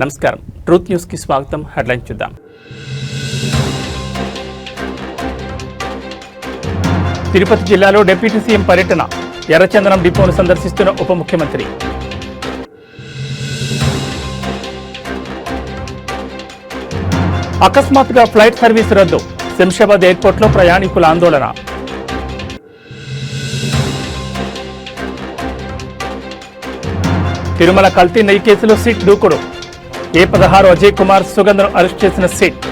నమస్కారం, truth news కి స్వాగతం. హెడ్లైన్ చూద్దాం. తిరుపతి జిల్లాలో డిప్యూటీ సీఎం పర్యటన, ఎర్రచందనం డిపోను సందర్శిస్తున్న ఉప ముఖ్యమంత్రి. అకస్మాత్తుగా ఫ్లైట్ సర్వీస్ రద్దు, శంషాబాద్ ఎయిర్పోర్ట్లో ప్రయాణికుల ఆందోళన. తిరుమల కల్తీ నెయ్యి కేసులో సిట్ దూకుడు, A16 అజయ్ కుమార్ సుగంధను అరెస్ట్ చేసిన సిట్.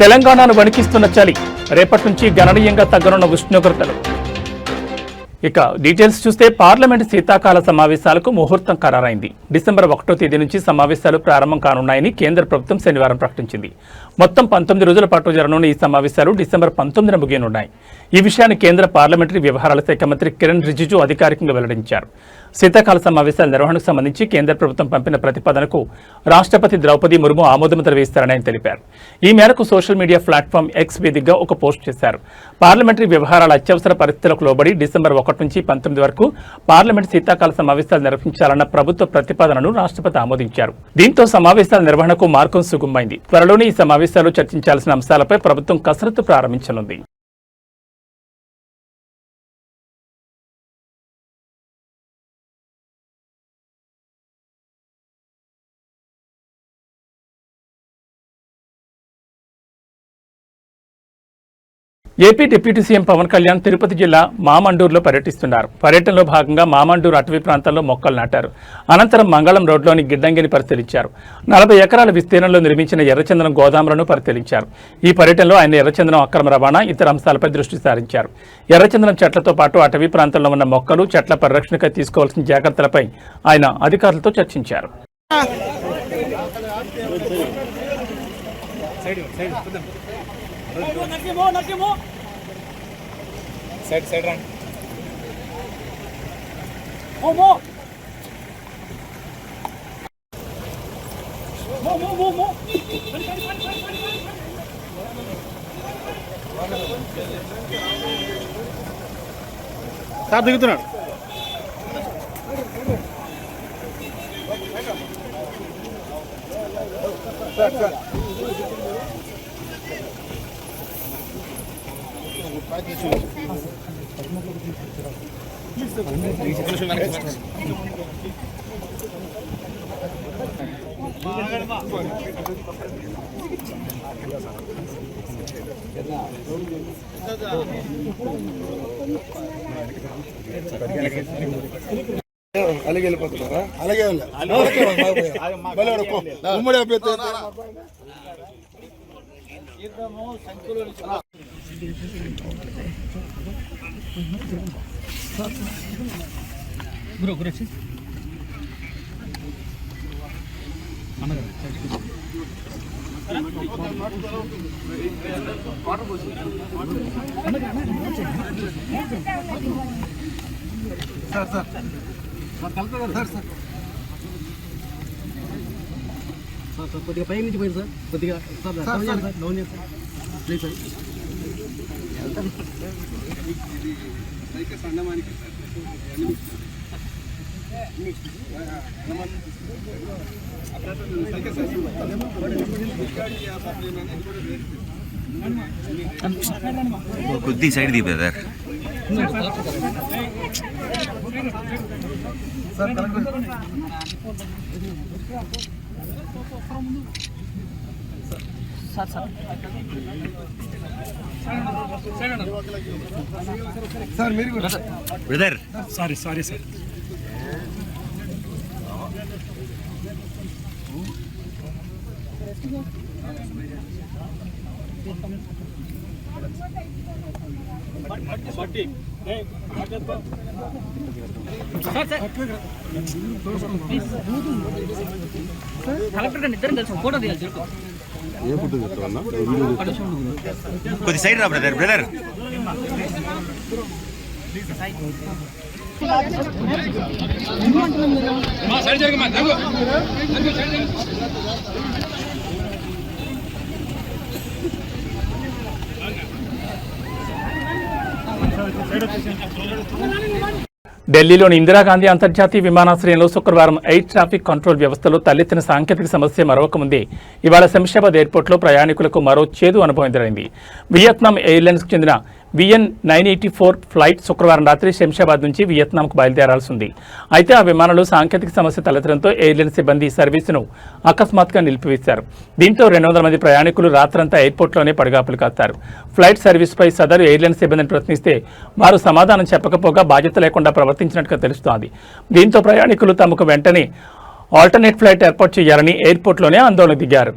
తెలంగాణను వణికిస్తున్న చలి, రేపటి నుంచి గణనీయంగా తగ్గనున్న ఉష్ణోగ్రతలు. ఇక డీటెయిల్స్ చూస్తే పార్లమెంటు శీతాకాల సమావేశాలకు ముహూర్తం ఖరారైంది. డిసెంబర్ 1వ తేదీ నుంచి సమావేశాలు ప్రారంభం కానున్నాయని కేంద్ర ప్రభుత్వం శనివారం ప్రకటించింది. మొత్తం 19 రోజుల పాటు జరగనున్న ఈ సమావేశాలు డిసెంబర్ 19న ముగియనున్నాయి. ఈ విషయాన్ని కేంద్ర పార్లమెంటరీ వ్యవహారాల శాఖ మంత్రి కిరణ్ రిజిజు అధికారికంగా వెల్లడించారు. శీతాకాల సమావేశాల నిర్వహణకు సంబంధించి కేంద్ర ప్రభుత్వం పంపిన ప్రతిపాదనకు రాష్ట్రపతి ద్రౌపది ముర్ము ఆమోదముద్ర వేస్తారని ఆయన తెలిపారు. ఈ మేరకు సోషల్ మీడియా ప్లాట్ఫామ్ ఎక్స్ వేదికగా ఒక పోస్ట్ చేశారు. పార్లమెంటరీ వ్యవహారాల అత్యవసర పరిస్థితులకు లోబడి డిసెంబర్ 1 నుంచి 19 వరకు పార్లమెంట్ శీతాకాల సమావేశాలు నిర్వహించాలన్న ప్రభుత్వ ప్రతిపాదనను రాష్ట్రపతి ఆమోదించారు. దీంతో సమావేశాల నిర్వహణకు మార్గం సుగమమైంది. త్వరలోనే ఈ సమావేశాలు చర్చించాల్సిన అంశాలపై ప్రభుత్వం కసరత్తు ప్రారంభించనుంది. AP deputy CM Pawan Kalyan Tirupati జిల్లా మామండూరులో పర్యటిస్తున్నారు. పర్యటనలో భాగంగా మామండూరు అటవీ ప్రాంతంలో మొక్కలు నాటారు. అనంతరం మంగళం రోడ్లోని గిడ్డంగిని పరిశీలించారు. 40 ఎకరాల విస్తీర్ణంలో నిర్మించిన ఎర్రచందనం గోదాములను పరిశీలించారు. ఈ పర్యటనలో ఆయన ఎర్రచందనం అక్రమ రవాణా, ఇతర అంశాలపై దృష్టి సారించారు. ఎర్రచందనం చెట్లతో పాటు అటవీ ప్రాంతంలో ఉన్న మొక్కలు, చెట్ల పరిరక్షణకై తీసుకోవాల్సిన జాగ్రత్తలపై ఆయన అధికారులతో చర్చించారు. సైడ్ రండి. సార్ దిగుతున్నాడు. అలాగే వెళ్ళిపోతున్నారా? అలాగే ఉమ్మడి సార్ సార్ కలుపుతారు సార్ సార్ సార్ కొద్దిగా పై నుంచి పోయింది సార్, కొద్దిగా సార్ డౌన్ చేస్తాం ప్లీజ్ సార్. కొద్ది సైడ్ ది బ్రదర్. సార్ మీరు కూడా బ్రదర్. Sorry sir. కొద్ది సైడ్ రా బ్రదర్. బ్రదర్ ఢిల్లీలోని ఇందిరాగాంధీ అంతర్జాతీయ విమానాశ్రయంలో శుక్రవారం ఎయిర్ ట్రాఫిక్ కంట్రోల్ వ్యవస్థలో తలెత్తిన సాంకేతిక సమస్య మరొక ముందే ఇవాళ శంషాబాద్ ఎయిర్పోర్ట్లో ప్రయాణికులకు మరో చేదు అనుభవం ఎదురైంది. వియత్నాం ఎయిర్లైన్స్కు చెందిన VN984 ఫ్లైట్ శుక్రవారం రాత్రి శంషాబాద్ నుంచి వియత్నాంకు బయలుదేరాల్సి ఉంది. అయితే ఆ విమానంలో సాంకేతిక సమస్య తలెత్తడంతో ఎయిర్లైన్ సిబ్బంది సర్వీసును అకస్మాత్తుగా నిలిపివేశారు. దీంతో 200 మంది ప్రయాణికులు రాత్రంతా ఎయిర్పోర్ట్లోనే పడిగాపులు కాస్తారు. ఫ్లైట్ సర్వీస్పై సదరు ఎయిర్లైన్ సిబ్బందిని ప్రశ్నిస్తే వారు సమాధానం చెప్పకపోగా బాధ్యత లేకుండా ప్రవర్తించినట్టుగా తెలుస్తోంది. దీంతో ప్రయాణికులు తమకు వెంటనే ఆల్టర్నేట్ ఫ్లైట్ ఏర్పాటు చేయాలని ఎయిర్పోర్ట్లోనే ఆందోళన దిగారు.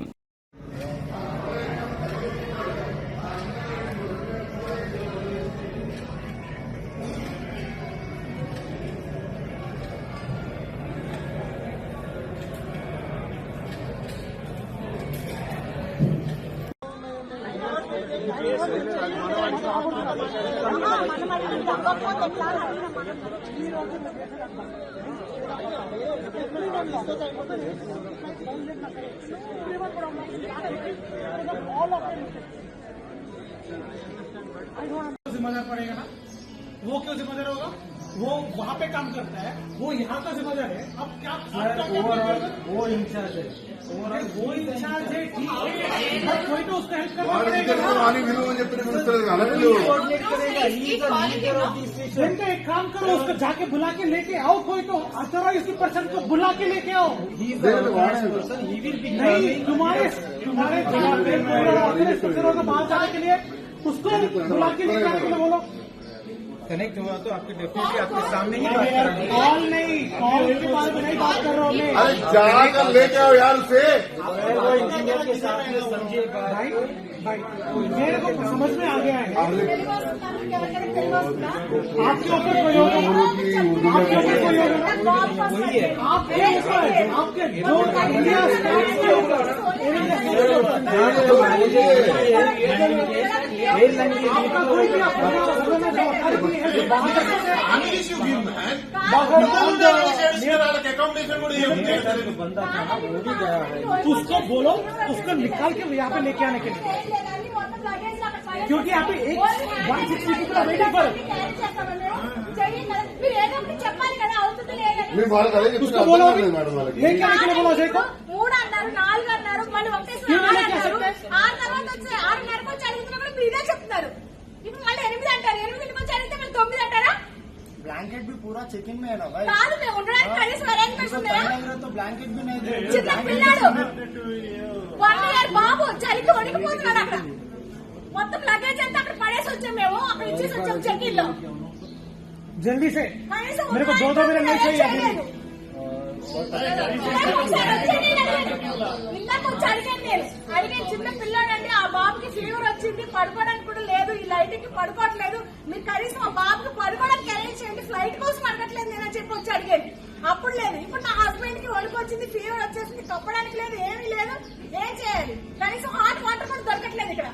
जिम्मेदार पड़ेगा ना, वो क्यों जिम्मेदार होगा? वो वहाँ पे काम करता है, वो यहाँ का जिम्मेदार है। अब क्या वो इंचार्ज है, वो इंचार्ज है, ठीक है, बट कोई तो उसका हेल्प करना पड़ेगा ना। तो एक काम करो, उसको जाके बुला के लेके आओ, कोई तो अथॉराइज्ड पर्सन को बुला के लेके आओ। नहीं, तुम्हारे बाहर जाने के लिए उसको बुला के लेके आने के लिए बोलो। कनेक्ट हुआ तो आपके डेफिनेटली आपके सामने ही बात कर रहे हैं। कॉल नहीं, कॉल के बारे में नहीं बात कर रहा हूँ मैं। अरे जाकर लेके आओ यार उसे। वो इंजीनियर के साथ में समझिएगा भाई, मेरे को समझ में आ गया है। आपके ऊपर कोई होगा, आपके ऊपर कोई होगा, आपके जो इंडिया स्टाफ के ऊपर आपका कोई भी उसको बोलो, उसको निकाल के यहाँ पे लेके आने के लिए, क्योंकि यहाँ पे एक 160 people are waiting for it. उसको बोलो लेके आने के लिए, बोलो अजय को. 3 అన్నారు 4 అన్నారు మళ్ళీ ఒకటేసారి 6 తర్వాత వచ్చి 6:30కి వచ్చి అడుగుతున్నప్పుడు మీరే చెప్తున్నారు. ఇప్పుడు మళ్ళీ 8 అంటారు, 8కి వచ్చి అడిగితే మళ్ళీ 9 అంటారా? ब्लैंकेट भी पूरा चेकिंग में है ना भाई। కాదు మేము ఉండడానికి కనీసం అరేంజ్మెంట్స్ ఉన్నాయా? तो ब्लैंकेट भी नहीं दे। చిన్న పిల్లాడు 1 ఇయర్ బాబు చలికి వణికిపోతున్నాడు అక్కడ. మొత్తం లగేజ్ అంతా అక్కడ పడేసి వచ్చాం, మేము అక్కడ ఇచ్చేసి వచ్చాం చెక్-ఇన్ లో. जल्दी से కనీసం मेरे को 2 मिनट नहीं चाहिए। అడిగే చిన్న పిల్లాడండి, ఆ బాబుకి ఫీవర్ వచ్చింది, పడుకోవడానికి కూడా లేదు, ఈ లైట్ కి పడుకోవట్లేదు, మీరు కనీసం ఆ బాబుకి పడుకోవడానికి అరేంజ్ చేయండి, ఫ్లైట్ కోసం అడగట్లేదు నేను చెప్పి వచ్చి అడిగేది. అప్పుడు లేదు. ఇప్పుడు నా హస్బెండ్ కి వణుకు వచ్చింది, ఫీవర్ వచ్చేసింది, కప్పడానికి లేదు, ఏమీ లేదు, ఏం చేయాలి? కనీసం హాట్ వాటర్ కూడా దొరకట్లేదు, ఇక్కడ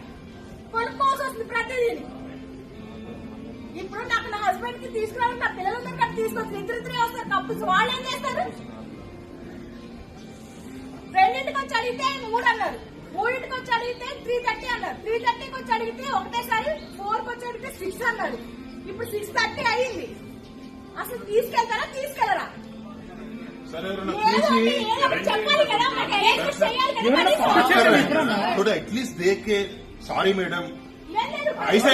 కొనుక్కోవాల్సి వస్తుంది ప్రతిదీ. ఇప్పుడు నాకు నా హస్బెండ్ కి తీసుకురావాలి, నా పిల్లలందరూ నాకు తీసుకొచ్చి ఇద్దరిద్దరే వస్తారు కప్పుస్, వాళ్ళు ఏం చేస్తారు? 2ంటికి వచ్చి అడిగితే 3 అన్నారు, 3ంటికి వచ్చి అడిగితే 3:30 అన్నారు, 3:30కి వచ్చి అడిగితే ఒకటేసారి 4కి వచ్చి అడిగితే 6 అన్నారు. ఇప్పుడు 6:30 అయ్యింది. అసలు తీసుకెళ్తారా తీసుకెళ్లరా? చెప్పాలి కదా, మాకు అరేంజ్మెంట్ చేయాలి కదా. थोड़ा एटलीस्ट देख के सॉरी मैडम ऐसा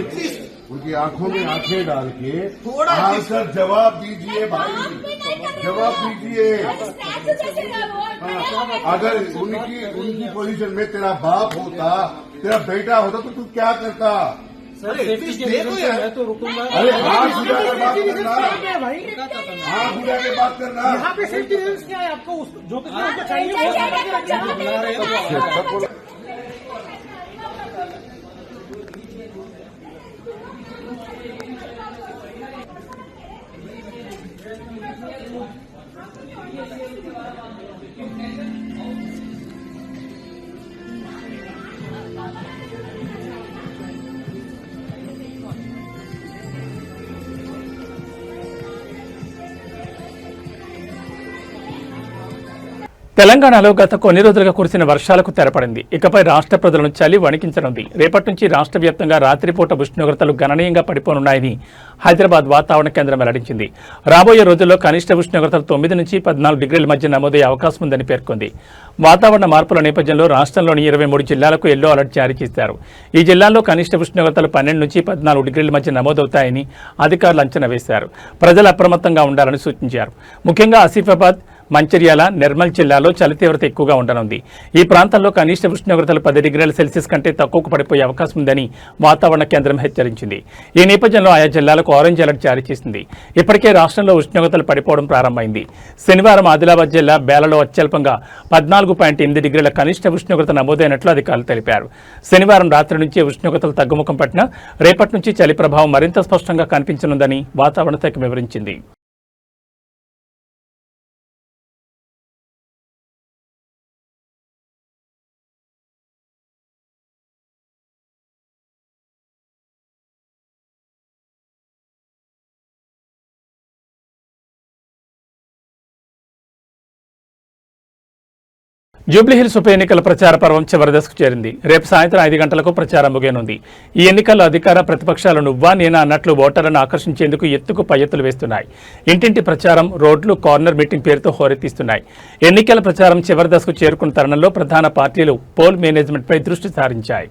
एटलीस्ट उनकी आंखों में आंखें डाल के थोड़ा आंसर जवाब दीजिए भाई, जवाब दीजिए। अगर उनकी पोजीशन में तेरा बाप होता, तेरा बेटा होता तो तू क्या करता? देखो यार, तो रुकूंगा। अरे हाथ बुझा के बात करना, भाई हाथ बुझा के बात करना। यहाँ पे सेफ्टी रूल्स क्या है? आपको जो कुछ चाहिए वो తెలంగాణలో గత కొన్ని రోజులుగా కురిసిన వర్షాలకు తెరపడింది. ఇకపై రాష్ట్ర ప్రజలను చలి వణికించనుంది. రేపటి నుంచి రాష్ట్ర వ్యాప్తంగా రాత్రిపూట ఉష్ణోగ్రతలు గణనీయంగా పడిపోనున్నాయని హైదరాబాద్ వాతావరణ కేంద్రం వెల్లడించింది. రాబోయే రోజుల్లో కనిష్ట ఉష్ణోగ్రతలు 9 నుంచి 14 డిగ్రీల మధ్య నమోదయ్యే అవకాశం ఉందని పేర్కొంది. వాతావరణ మార్పుల నేపథ్యంలో రాష్ట్రంలోని 23 జిల్లాలకు ఎల్లో అలర్ట్ జారీ చేశారు. ఈ జిల్లాల్లో కనిష్ట ఉష్ణోగ్రతలు 12 నుంచి 14 డిగ్రీల మధ్య నమోదవుతాయని అధికారులు అంచనా వేశారు. ప్రజలు అప్రమత్తంగా ఉండాలని సూచించారు. ముఖ్యంగా ఆసిఫాబాద్, మంచిర్యాల, నిర్మల్ జిల్లాలో చలి తీవ్రత ఎక్కువగా ఉండనుంది. ఈ ప్రాంతాల్లో కనిష్ట ఉష్ణోగ్రతలు 10 డిగ్రీల సెల్సియస్ కంటే తక్కువకు పడిపోయే అవకాశం ఉందని వాతావరణ కేంద్రం హెచ్చరించింది. ఈ నేపథ్యంలో ఆయా జిల్లాలకు ఆరెంజ్ అలర్ట్ జారీ చేసింది. ఇప్పటికే రాష్ట్రంలో ఉష్ణోగ్రతలు పడిపోవడం ప్రారంభమైంది. శనివారం ఆదిలాబాద్ జిల్లా బేలలో అత్యల్పంగా 14.8 డిగ్రీల కనిష్ట ఉష్ణోగ్రత నమోదైనట్లు అధికారులు తెలిపారు. శనివారం రాత్రి నుంచి ఉష్ణోగ్రతలు తగ్గుముఖం పట్టినా రేపటి నుంచి చలి ప్రభావం మరింత స్పష్టంగా కనిపించనుందని వాతావరణ శాఖ వివరించింది. జూబ్లీహిల్స్ ఉప ఎన్నికల ప్రచార పర్వం చివరి దశకు చేరింది. రేపు సాయంత్రం 5 గంటలకు ప్రచారం ముగియనుంది. ఈ ఎన్నికల్లో అధికార ప్రతిపక్షాలు నువ్వా నేనా అన్నట్లు ఓటర్లను ఆకర్షించేందుకు ఎత్తుకు పై ఎత్తులు వేస్తున్నాయి. ఇంటింటి ప్రచారం, రోడ్లు, కార్నర్ మీటింగ్ పేరుతో హోరెత్తిస్తున్నాయి. ఎన్నికల ప్రచారం చివరి దశకు చేరుకున్న తరుణంలో ప్రధాన పార్టీలు పోల్ మేనేజ్మెంట్పై దృష్టి సారించాయి.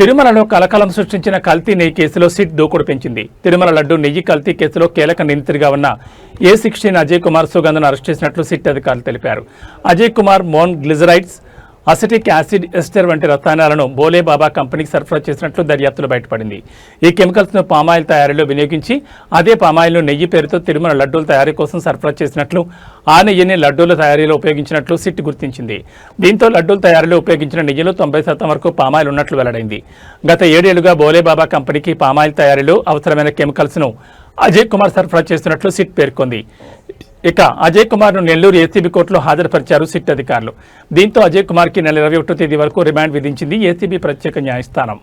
తిరుమలలో కలకలం సృష్టించిన కల్తీ నెయ్యి కేసులో సిట్ దూకుడు పెంచింది. తిరుమల లడ్డు నెయ్యి కల్తీ కేసులో కీలక నిందితుడిగా ఉన్న A16 అజయ్ కుమార్ సుగంధను అరెస్ట్ చేసినట్లు సిట్ అధికారులు తెలిపారు. Ajay Kumar monoglycerides, acetic acid ester వంటి రసాయనాలను బోలే బాబా కంపెనీకి సరఫరా చేసినట్లు దర్యాప్తులో బయటపడింది. ఈ కెమికల్స్ను పామాయిల్ తయారీలో వినియోగించి అదే పామాయిల్ను నెయ్యి పేరుతో తిరుమల లడ్డూల తయారీ కోసం సరఫరా చేసినట్లు, ఆ నెయ్యిని లడ్డూల తయారీలో ఉపయోగించినట్లు సిట్ గుర్తించింది. దీంతో లడ్డూల తయారీలో ఉపయోగించిన నెయ్యిలో 90% వరకు పామాయిల్ ఉన్నట్లు వెల్లడైంది. గత 7 ఏళ్లుగా బోలే బాబా కంపెనీకి పామాయిల్ తయారీలో అవసరమైన కెమికల్స్ను అజయ్ కుమార్ సరఫరా చేస్తున్నట్లు సిట్ పేర్కొంది. ఇక అజయ్ కుమార్ ను నెల్లూరు ఏసీబీ కోర్టులో హాజరుపరిచారు సిట్ అధికారులు. దీంతో అజయ్ కుమార్ కి నెల 21వ తేదీ వరకు రిమాండ్ విధించింది ఏసీబీ ప్రత్యేక న్యాయస్థానం.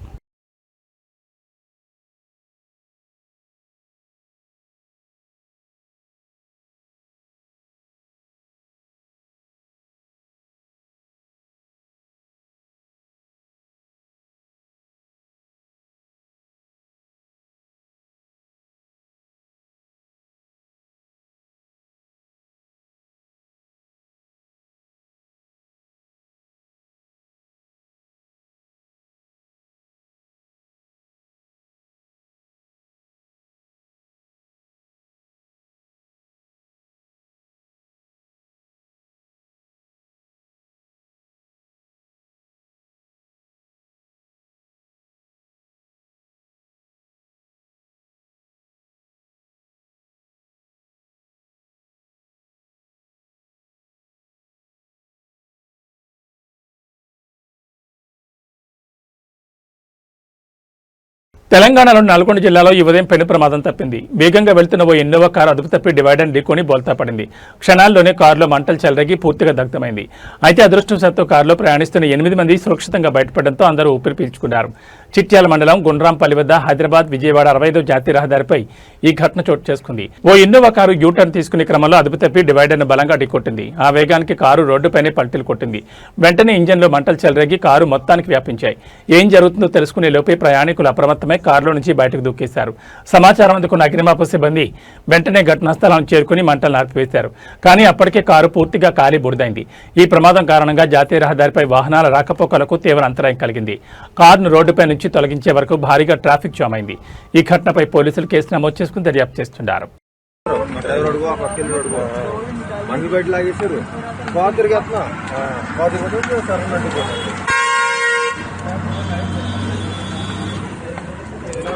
తెలంగాణలోని నల్గొండ జిల్లాలో ఈ ఉదయం పెను ప్రమాదం తప్పింది. వేగంగా వెళ్తున్న ఓ ఇన్నోవా కారు అదుపు తప్పి డివైడర్ ఢీకొని బోల్తా పడింది. క్షణాల్లోనే కారులో మంటలు చెలరేగి పూర్తిగా దగ్ధమైంది. అయితే అదృష్టవశాత్తు కారులో ప్రయాణిస్తున్న 8 మంది సురక్షితంగా బయటపడడంతో అందరూ ఊపిరి పీల్చుకున్నారు. చిట్యాల మండలం గుండ్రాంపల్లి వద్ద హైదరాబాద్ విజయవాడ 65వ జాతీయ రహదారిపై ఈ ఘటన చోటు చేసుకుంది. ఓ ఇన్నోవా కారు యూటర్న్ తీసుకునే క్రమంలో అదుపు తప్పి డివైడర్ను బలంగా ఢీకొట్టింది. ఆ వేగానికి కారు రోడ్డుపైనే పల్టీలు కొట్టింది. వెంటనే ఇంజన్లో మంటలు చెలరేగి కారు మొత్తానికి వ్యాపించాయి. ఏం జరుగుతుందో తెలుసుకునే లోపే ప్రయాణికులు అప్రమత్తమై కారులో నుంచి బయటకు దూకేశారు. సమాచారం అందుకున్న అగ్నిమాపక సిబ్బంది వెంటనే ఘటనా స్థలాన్ని చేరుకుని మంటలు ఆర్పివేశారు. కానీ అప్పటికే కారు పూర్తిగా కాలి బురదైంది. ఈ ప్రమాదం కారణంగా జాతీయ రహదారిపై వాహనాల రాకపోకలకు తీవ్ర అంతరాయం కలిగింది. కారును రోడ్డుపై నుంచి తొలగించే వరకు భారీగా ట్రాఫిక్ జామ్ అయింది. ఈ ఘటనపై పోలీసులు కేసు నమోదు చేసుకుని దర్యాప్తు చేస్తున్నారు.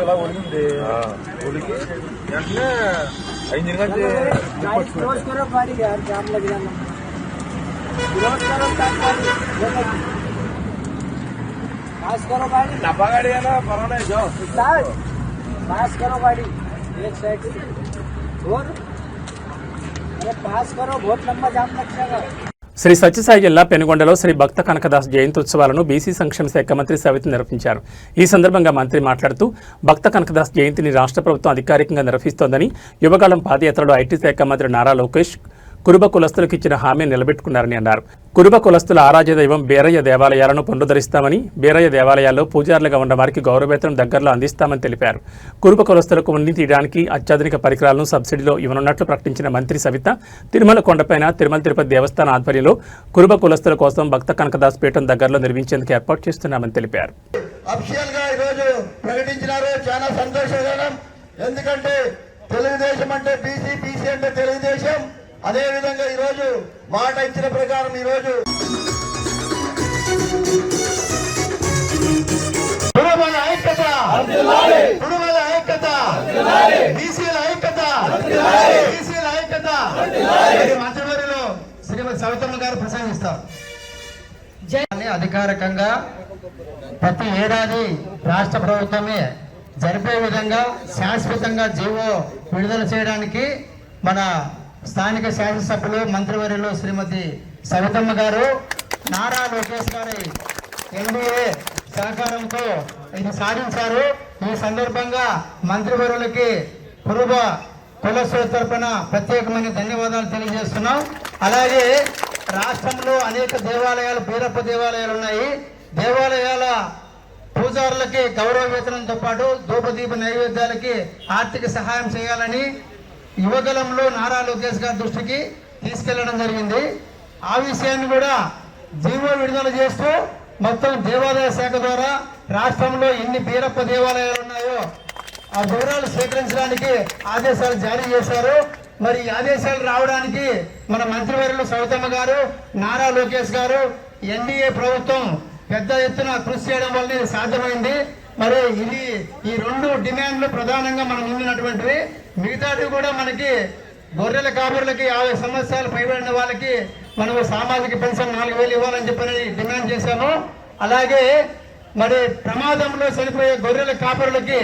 ఇలా ఒలిగింది ఒలిగి వెంటనే 5 గంటలు विरोध करो पास करो गाड़ी डब्बा गाड़ी है ना परवाना है जो पास करो गाड़ी एक साइड और अरे पास करो बहुत लंबा जाम लग जाएगा। శ్రీ సత్యసాయి జిల్లా పెనుగొండలో శ్రీ భక్త కనకదాస్ జయంతి ఉత్సవాలను బీసీ సంక్షేమ శాఖ మంత్రి సవిత నిర్వహించారు. ఈ సందర్భంగా మంత్రి మాట్లాడుతూ భక్త కనకదాస్ జయంతిని రాష్ట్ర ప్రభుత్వం అధికారికంగా నిర్వహిస్తోందని, యువగాళం పాదయాత్రలో ఐటీ శాఖ మంత్రి నారా లోకేష్ కురుబ కులస్తులకు ఇచ్చిన హామీ నిలబెట్టుకున్నారని అన్నారు. కురుబ కులస్తుల ఆరాధ్య దైవం బీరయ్య దేవాలయాలను పునరుద్ధరిస్తామని, బీరయ్య దేవాలయాల్లో పూజారులుగా ఉన్న వారికి గౌరవవేతనం దగ్గరలో అందిస్తామని తెలిపారు. కురుబ కులస్తులకు ఉండి తీయడానికి అత్యాధునిక పరికరాలను సబ్సిడీలో ఇవ్వనున్నట్లు ప్రకటించిన మంత్రి సవిత, తిరుమల కొండపైన తిరుమల తిరుపతి దేవస్థానం ఆధ్వర్యంలో కురుబ కులస్తుల కోసం భక్త కనకదాస్ పీఠం దగ్గరలో నిర్మించేందుకు ఏర్పాటు చేస్తున్నామని తెలిపారు. అఫీషియల్ గా ఈరోజు ప్రకటించినారు, చాలా సంతోషకరం. ఎందుకంటే తెలుగుదేశం అంటే బీసీ అంటే తెలుగుదేశం. అదే విధంగా ఈరోజు మాట ఇచ్చిన ప్రకారం ఈరోజు కురుబల ఐక్యత, కురుబల ఐక్యత, బీసీల ఐక్యత, బీసీల ఐక్యత. మంత్రివర్యులు శ్రీమతి సవితమ్మ గారు ప్రసంగిస్తారు. అధికారికంగా ప్రతి ఏడాది రాష్ట్ర ప్రభుత్వమే జరిపే విధంగా శాశ్వతంగా జీవో విడుదల చేయడానికి మన స్థానిక శాసనసభ్యులు మంత్రివర్యులు శ్రీమతి సవితమ్మ గారు, నారా లోకేష్ గారి ఎన్డీఏ సహకారంతో ఇది సాధించారు. ఈ సందర్భంగా మంత్రివర్యులకి కురుబ కులస్తుల తరపున ప్రత్యేకమైన ధన్యవాదాలు తెలియజేస్తున్నాం. అలాగే రాష్ట్రంలో అనేక దేవాలయాలు, బీరప్ప దేవాలయాలు ఉన్నాయి. దేవాలయాల పూజారులకి గౌరవ వేతనంతో పాటు ధూపదీప నైవేద్యాలకి ఆర్థిక సహాయం చేయాలని యువగలంలో నారా లోకేష్ గారి దృష్టికి తీసుకెళ్లడం జరిగింది. ఆ విషయాన్ని కూడా జీవో విడుదల చేస్తూ మొత్తం దేవాదాయ శాఖ ద్వారా రాష్ట్రంలో ఎన్ని బీరప్ప దేవాలయాలు ఉన్నాయో ఆ వివరాలు సేకరించడానికి ఆదేశాలు జారీ చేశారు. మరి ఈ ఆదేశాలు రావడానికి మన మంత్రివర్యులు సవితమ్మ గారు, నారా లోకేష్ గారు, ఎన్డీఏ ప్రభుత్వం పెద్ద ఎత్తున కృషి చేయడం వల్ల ఇది సాధ్యమైంది. మరి ఇది ఈ రెండు డిమాండ్లు ప్రధానంగా మనం ముందున్నటువంటివి. మిగతాది కూడా మనకి గొర్రెల కాపరులకి 50 సంవత్సరాలు పైబడిన వాళ్ళకి మనం సామాజిక పెన్షన్ 4000 ఇవ్వాలని చెప్పని డిమాండ్ చేశాము. అలాగే మరి ప్రమాదంలో చనిపోయే గొర్రెల కాపరులకి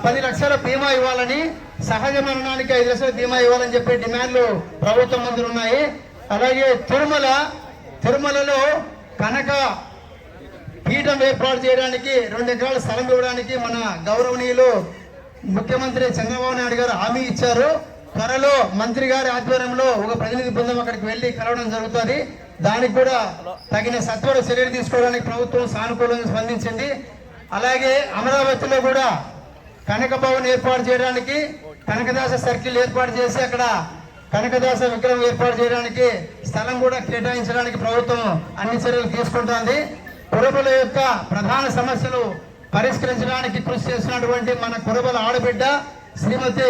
10 లక్షల బీమా ఇవ్వాలని, సహజ మరణానికి 5 లక్షల బీమా ఇవ్వాలని చెప్పే డిమాండ్లు ప్రభుత్వం ముందు ఉన్నాయి. అలాగే తిరుమలలో కనక పీఠం ఏర్పాటు చేయడానికి 2 ఎకరాల స్థలం ఇవ్వడానికి మన గౌరవనీయులు ముఖ్యమంత్రి చంద్రబాబు నాయుడు గారు హామీ ఇచ్చారు. త్వరలో మంత్రి గారి ఆధ్వర్యంలో ఒక ప్రతినిధి బృందం అక్కడికి వెళ్లి కలవడం జరుగుతుంది. దానికి కూడా తగిన సత్వర చర్యలు తీసుకోవడానికి ప్రభుత్వం సానుకూలంగా స్పందించింది. అలాగే అమరావతిలో కూడా కనక భవన్ ఏర్పాటు చేయడానికి, కనకదాస సర్కిల్ ఏర్పాటు చేసి అక్కడ కనకదాస విగ్రహం ఏర్పాటు చేయడానికి స్థలం కూడా కేటాయించడానికి ప్రభుత్వం అన్ని చర్యలు తీసుకుంటోంది. కురుబల యొక్క ప్రధాన సమస్యలు పరిష్కరించడానికి కృషి చేస్తున్నటువంటి మన కురుబల ఆడబిడ్డ శ్రీమతి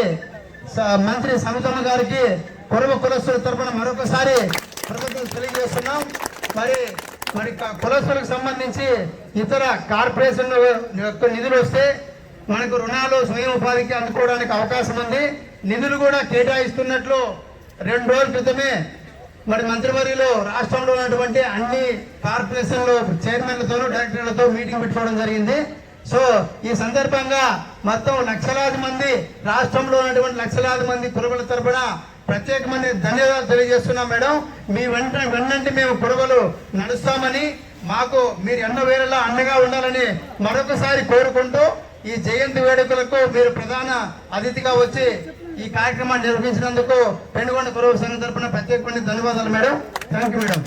మంత్రి సవితమ్మ గారికి కురుబ కులస్తుల తరపున మరొకసారి కృతజ్ఞతలు తెలియజేస్తున్నాం. మరి కులస్తులకు సంబంధించి ఇతర కార్పొరేషన్ యొక్క నిధులు వస్తే మనకు రుణాలు స్వయం ఉపాధికి అందుకోవడానికి అవకాశం ఉంది. నిధులు కూడా కేటాయిస్తున్నట్లు 2 రోజుల క్రితమే మరి మంత్రివర్యులు రాష్ట్రంలో ఉన్నటువంటి అన్ని కార్పొరేషన్లు చైర్మన్లతోనూ డైరెక్టర్లతో మీటింగ్ పెట్టుకోవడం జరిగింది. సో ఈ సందర్భంగా మొత్తం లక్షలాది మంది, రాష్ట్రంలో ఉన్నటువంటి లక్షలాది మంది కురుబల తరపున ప్రత్యేకమైన ధన్యవాదాలు తెలియజేస్తున్నాం. మేడం, మీ వెన్నంటి మేము కురుబలు నడుస్తామని, మాకు మీరు ఎన్నో వేళలా అండగా ఉండాలని మరొకసారి కోరుకుంటూ ఈ జయంతి వేడుకలకు మీరు ప్రధాన అతిథిగా వచ్చి ఈ కార్యక్రమాన్ని నిర్వహించినందుకు పెనుగొండ కురుబ సంఘం తరపున ప్రత్యేకమైన ధన్యవాదాలు madam. Thank you madam.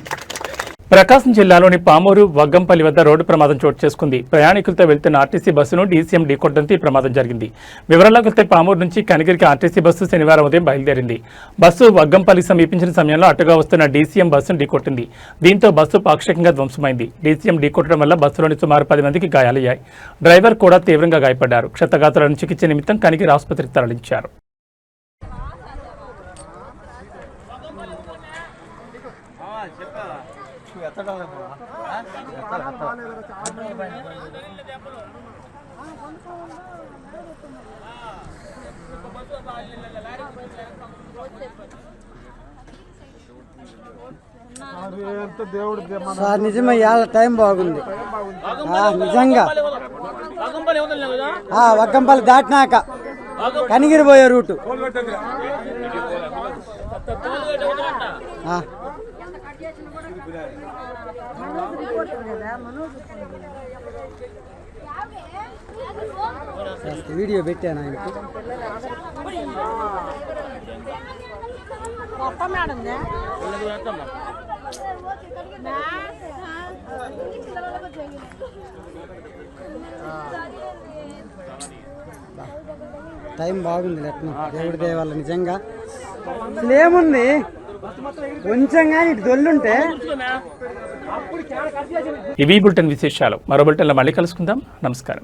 Prakasam జిల్లాలోని పామూరు వగ్గంపల్లి వద్ద రోడ్డు ప్రమాదం చోటు చేసుకుంది. ప్రయాణికులతో వెళ్తున్న ఆర్టీసీ బస్సును డీసీఎం ఢీకొట్టడంతో ఈ ప్రమాదం జరిగింది. వివరాల్లోకి వెళ్తే పామూరు నుంచి కనిగిరికి ఆర్టీసీ బస్సు శనివారం ఉదయం బయలుదేరింది. బస్సు వగ్గంపల్లి సమీపించిన సమయంలో అటుగా వస్తున్న డీసీఎం బస్సును ఢీకొట్టింది. దీంతో బస్సు పాక్షికంగా ధ్వంసమైంది. డీసీఎం ఢీకొట్టడం వల్ల బస్సులోని సుమారు 10 మందికి గాయాలయ్యాయి. డ్రైవర్ కూడా తీవ్రంగా గాయపడ్డారు. క్షతగాతులను చికిత్స నిమిత్తం కనిగిరి ఆసుపత్రికి తరలించారు. సార్ నిజమే ఇవాళ టైం బాగుంది నిజంగా వగ్గంపల్లి దాటినాక కనిగిరి పోయే రూటు వీడియో పెట్టాను ఆయనకి టైం బాగుంది లెట్నం దేవుడి దేవాల నిజంగా అసలు ఏముంది కొంచెం కానీ ఇటు దొల్లుంటే ఇవి బులెటిన్ విశేషాలు. మరో బులెటిన్లో మళ్ళీ కలుసుకుందాం. నమస్కారం.